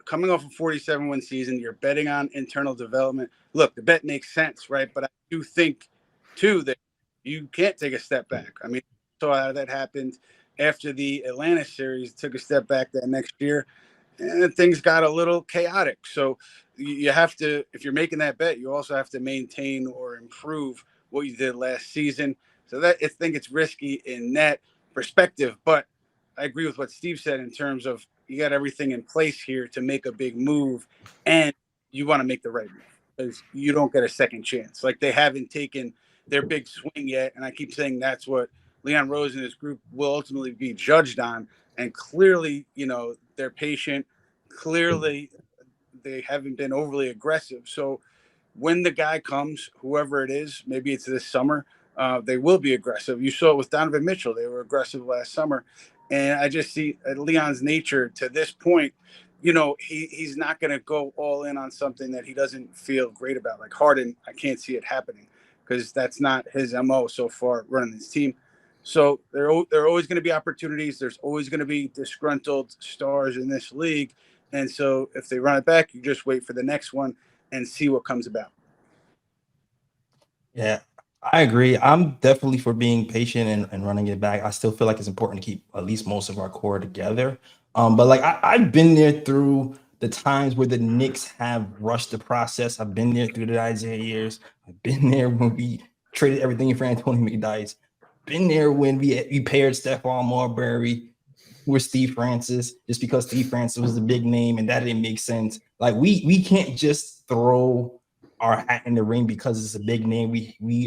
Coming off a 47-win season, you're betting on internal development. Look, the bet makes sense, right? But I do think, too, that you can't take a step back. I mean, saw how that happened after the Atlanta series. Took a step back that next year, and things got a little chaotic. So you have to, if you're making that bet, you also have to maintain or improve what you did last season. So that, I think it's risky in that perspective. But I agree with what Steve said in terms of you got everything in place here to make a big move, and you want to make the right move because you don't get a second chance. Like, they haven't taken their big swing yet, and I keep saying that's what Leon Rose and his group will ultimately be judged on. And clearly, they're patient. Clearly, they haven't been overly aggressive. So when the guy comes, whoever it is, maybe it's this summer, they will be aggressive. You saw it with Donovan Mitchell. They were aggressive last summer. And I just see Leon's nature to this point, he's not going to go all in on something that he doesn't feel great about. Like Harden, I can't see it happening because that's not his MO so far running his team. So there are always going to be opportunities. There's always going to be disgruntled stars in this league. And so if they run it back, you just wait for the next one and see what comes about. Yeah, I agree. I'm definitely for being patient and running it back. I still feel like it's important to keep at least most of our core together. But like I've been there through the times where the Knicks have rushed the process. I've been there through the Isaiah years. I've been there when we traded everything for Anthony McDyess. Been there when we paired Stephon Marbury with Steve Francis just because Steve Francis was the big name and that didn't make sense. Like we can't just throw our hat in the ring because it's a big name. We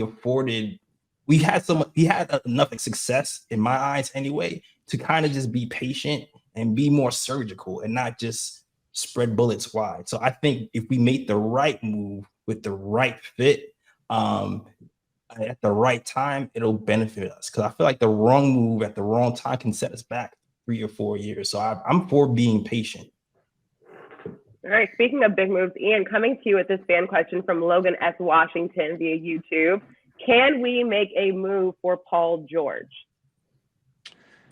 had enough success in my eyes anyway to kind of just be patient and be more surgical and not just spread bullets wide. So I think if we make the right move with the right fit at the right time, it'll benefit us. Because I feel like the wrong move at the wrong time can set us back 3 or 4 years. So I'm for being patient. All right. Speaking of big moves, Ian, coming to you with this fan question from Logan S. Washington via YouTube. Can we make a move for Paul George?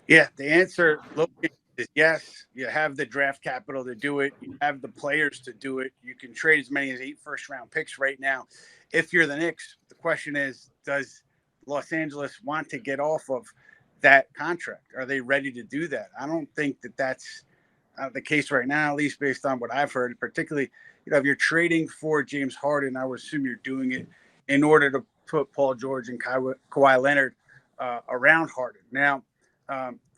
Yeah, the answer, Logan, is yes. You have the draft capital to do it. You have the players to do it. You can trade as many as 8 first-round picks right now. If you're the Knicks, the question is, does Los Angeles want to get off of that contract? Are they ready to do that? I don't think that that's the case right now, at least based on what I've heard. Particularly, if you're trading for James Harden, I would assume you're doing it in order to put Paul George and Kawhi Leonard around Harden. Now,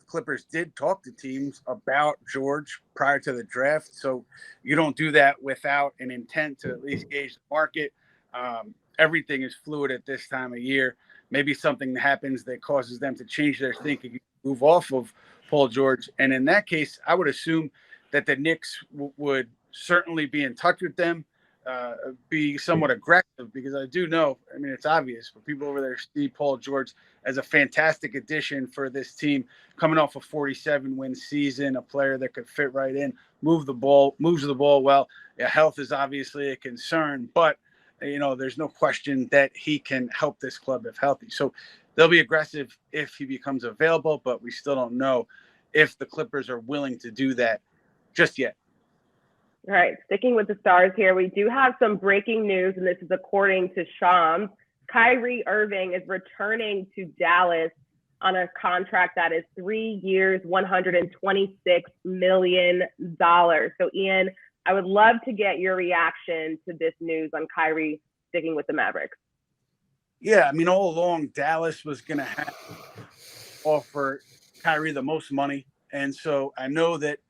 Clippers did talk to teams about George prior to the draft, so you don't do that without an intent to at least gauge the market. Everything is fluid at this time of year. Maybe something happens that causes them to change their thinking, move off of Paul George. And in that case, I would assume that the Knicks would certainly be in touch with them, be somewhat aggressive, because I do know, I mean, it's obvious, but people over there see Paul George as a fantastic addition for this team, coming off a 47-win season, a player that could fit right in, moves the ball well. Yeah, health is obviously a concern, but there's no question that he can help this club if healthy. So they'll be aggressive if he becomes available, but we still don't know if the Clippers are willing to do that just yet. All right, sticking with the Stars here, we do have some breaking news, and this is according to Shams. Kyrie Irving is returning to Dallas on a contract that is 3 years, $126 million. So, Ian, I would love to get your reaction to this news on Kyrie sticking with the Mavericks. Yeah, I mean, all along, Dallas was going to offer Kyrie the most money. And so I know that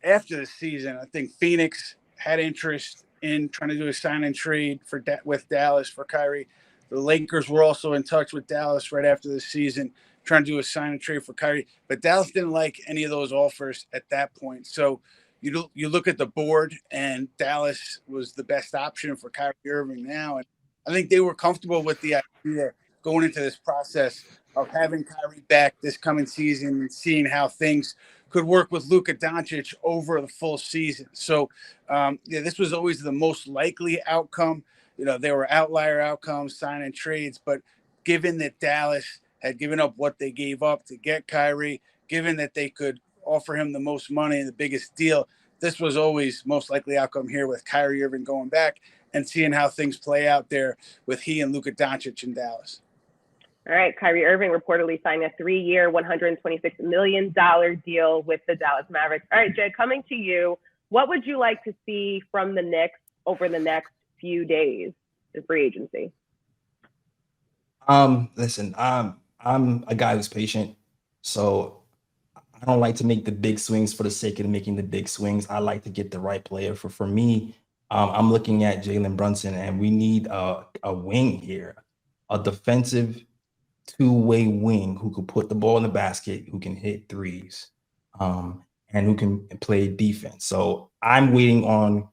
after the season, I think Phoenix had interest in trying to do a sign and trade with Dallas for Kyrie. The Lakers were also in touch with Dallas right after the season, trying to do a sign and trade for Kyrie. But Dallas didn't like any of those offers at that point. So you look at the board, and Dallas was the best option for Kyrie Irving now. And I think they were comfortable with the idea going into this process of having Kyrie back this coming season and seeing how things could work with Luka Doncic over the full season. So, this was always the most likely outcome. There were outlier outcomes, sign and trades, but given that Dallas had given up what they gave up to get Kyrie, given that they could offer him the most money and the biggest deal, this was always most likely outcome here with Kyrie Irving going back and seeing how things play out there with he and Luka Doncic in Dallas. All right, Kyrie Irving reportedly signed a 3-year, $126 million deal with the Dallas Mavericks. All right, Jay, coming to you, what would you like to see from the Knicks over the next few days in free agency? Listen, I'm a guy who's patient, so I don't like to make the big swings for the sake of making the big swings. I like to get the right player. For me, I'm looking at Jalen Brunson, and we need a wing here, a defensive two-way wing who could put the ball in the basket, who can hit threes, and who can play defense. So I'm waiting on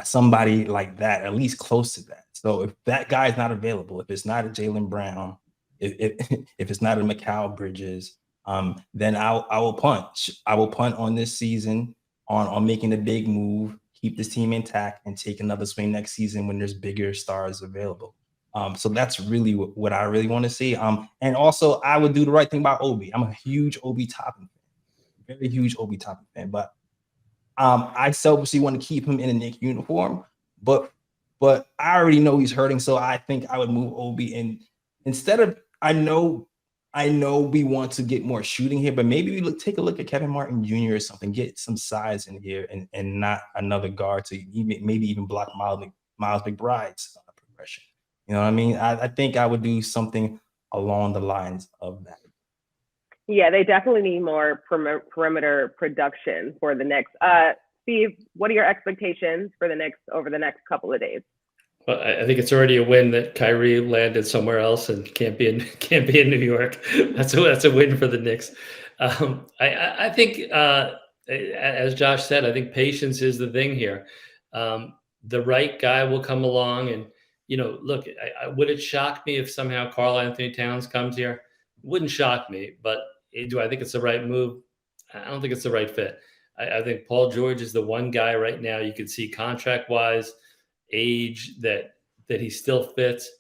somebody like that, at least close to that. So if that guy is not available, if it's not a Jaylen Brown, if it's not a Mikal Bridges, then I will punt. I will punt on this season on making a big move, keep this team intact, and take another swing next season when there's bigger stars available. So that's really what I really want to see. And also I would do the right thing by Obi. I'm a huge Obi Toppin fan, very huge Obi Toppin fan. But I selfishly want to keep him in a Knicks uniform. But I already know he's hurting, so I think I would move Obi. And instead of, I know we want to get more shooting here, but maybe we take a look at Kevin Martin Jr. or something, get some size in here, and not another guard to maybe even block Miles McBride's progression. You know what I mean? I think I would do something along the lines of that. Yeah, they definitely need more perimeter production for the Knicks. Steve, what are your expectations for the Knicks over the next couple of days? Well, I think it's already a win that Kyrie landed somewhere else and can't be in New York. That's a win for the Knicks. I think, as Josh said, I think patience is the thing here. The right guy will come along, and look, would it shock me if somehow Karl Anthony Towns comes here? Wouldn't shock me, but do I think it's the right move? I don't think it's the right fit. I think Paul George is the one guy right now you could see contract-wise, age that he still fits.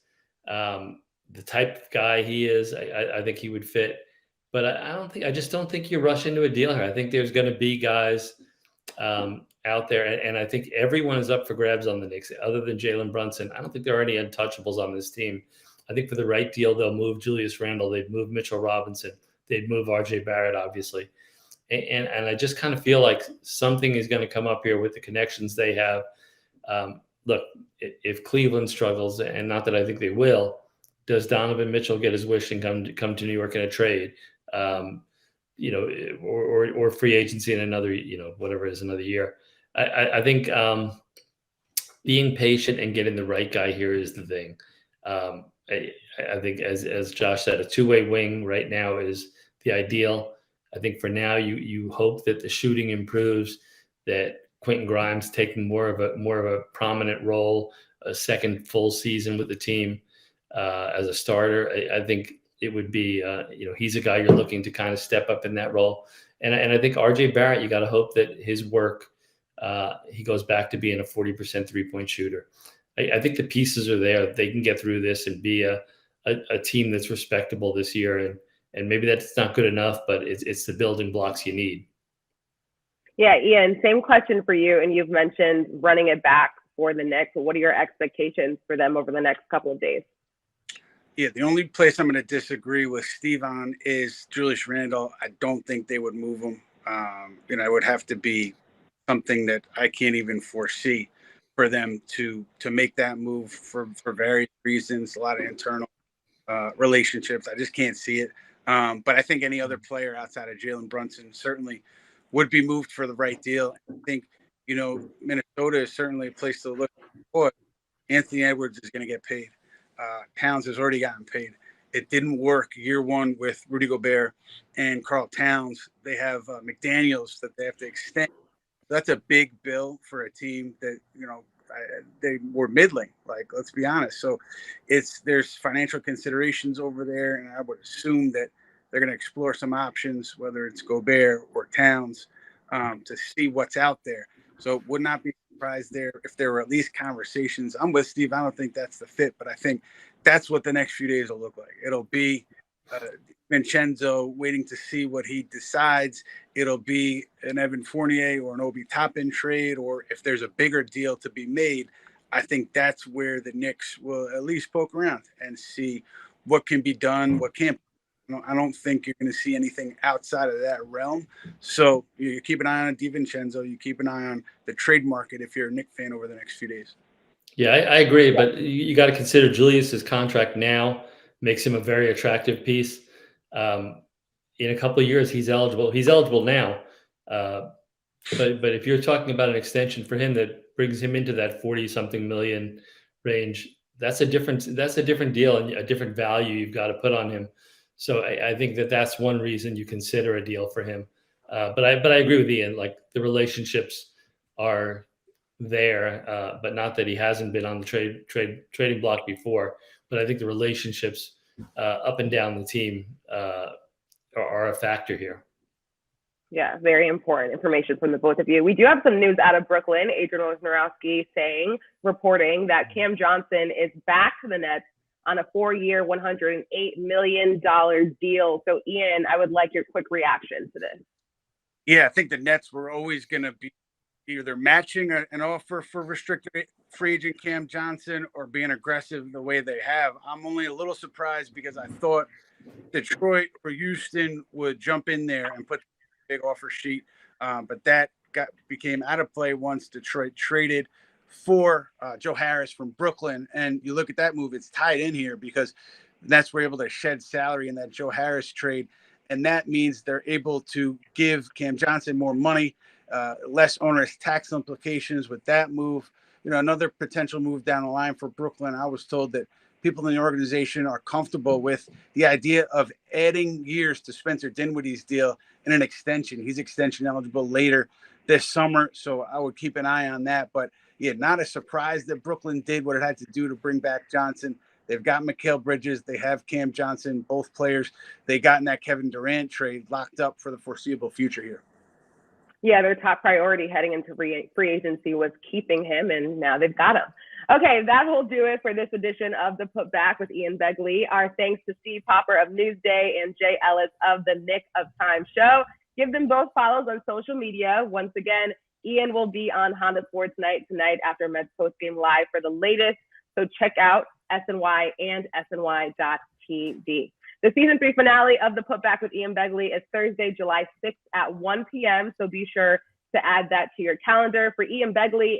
The type of guy he is, I think he would fit. But I just don't think you rush into a deal here. I think there's going to be guys out there, and I think everyone is up for grabs on the Knicks, other than Jalen Brunson. I don't think there are any untouchables on this team. I think for the right deal, they'll move Julius Randle, they'd move Mitchell Robinson, they'd move RJ Barrett, obviously. And I just kind of feel like something is going to come up here with the connections they have. Look, if Cleveland struggles, and not that I think they will, does Donovan Mitchell get his wish and come to New York in a trade? Or free agency in another, whatever it is, another year. I think being patient and getting the right guy here is the thing. I think, as Josh said, a two-way wing right now is the ideal. I think for now, you hope that the shooting improves, that Quentin Grimes taking more of a prominent role, a second full season with the team as a starter. I think it would be, he's a guy you're looking to kind of step up in that role. And I think RJ Barrett, you got to hope that his work, he goes back to being a 40% three-point shooter. I think the pieces are there. They can get through this and be a team that's respectable this year. And maybe that's not good enough, but it's the building blocks you need. Yeah, Ian, same question for you. And you've mentioned running it back for the Knicks. What are your expectations for them over the next couple of days? Yeah, the only place I'm going to disagree with Steve on is Julius Randle. I don't think they would move him. It would have to be something that I can't even foresee for them to make that move for various reasons, a lot of internal relationships. I just can't see it. But I think any other player outside of Jalen Brunson certainly would be moved for the right deal. I think, Minnesota is certainly a place to look for. Anthony Edwards is going to get paid. Towns has already gotten paid. It didn't work year one with Rudy Gobert and Karl Towns. They have McDaniels that they have to extend. That's a big bill for a team that, they were middling, let's be honest. So there's financial considerations over there, and I would assume that they're going to explore some options, whether it's Gobert or Towns, to see what's out there. So would not be surprised there if there were at least conversations. I'm with Steve. I don't think that's the fit, but I think that's what the next few days will look like. It'll be DiVincenzo waiting to see what he decides. It'll be an Evan Fournier or an Obi Toppin trade, or if there's a bigger deal to be made, I think that's where the Knicks will at least poke around and see what can be done, what can't. I don't think you're going to see anything outside of that realm. So you keep an eye on DiVincenzo. You keep an eye on the trade market if you're a Knicks fan over the next few days. Yeah, I agree. But you got to consider Julius's contract now makes him a very attractive piece. In a couple of years, he's eligible. He's eligible now. But if you're talking about an extension for him that brings him into that 40-something million range, that's a different deal and a different value you've got to put on him. So I think that's one reason you consider a deal for him. But I agree with Ian. The relationships are there, but not that he hasn't been on the trading block before. But I think the relationships up and down the team are a factor here. Yeah, very important information from the both of you. We do have some news out of Brooklyn. Adrian Wojnarowski reporting that Cam Johnson is back to the Nets on a 4-year, $108 million deal. So, Ian, I would like your quick reaction to this. Yeah, I think the Nets were always going to be either matching an offer for restricted free agent Cam Johnson or being aggressive the way they have. I'm only a little surprised because I thought Detroit or Houston would jump in there and put a big offer sheet, but that became out of play once Detroit traded for Joe Harris from Brooklyn. And you look at that move, it's tied in here because that's where able to shed salary in that Joe Harris trade. And that means they're able to give Cam Johnson more money, less onerous tax implications with that move. You know, another potential move down the line for Brooklyn, I was told that people in the organization are comfortable with the idea of adding years to Spencer Dinwiddie's deal in an extension. He's extension eligible later this summer, so I would keep an eye on that. But yeah, not a surprise that Brooklyn did what it had to do to bring back Johnson. They've got Mikal Bridges. They have Cam Johnson, both players. They got in that Kevin Durant trade locked up for the foreseeable future here. Yeah, their top priority heading into free agency was keeping him, and now they've got him. Okay, that will do it for this edition of the Putback with Ian Begley. Our thanks to Steve Popper of Newsday and Jay Ellis of the Nick of Time Show. Give them both follows on social media. Once again, Ian will be on Honda Sports Night tonight after Mets postgame live for the latest. So check out SNY and SNY.TV. The season 3 finale of the Putback with Ian Begley is Thursday, July 6th at 1 p.m. So be sure to add that to your calendar. For Ian Begley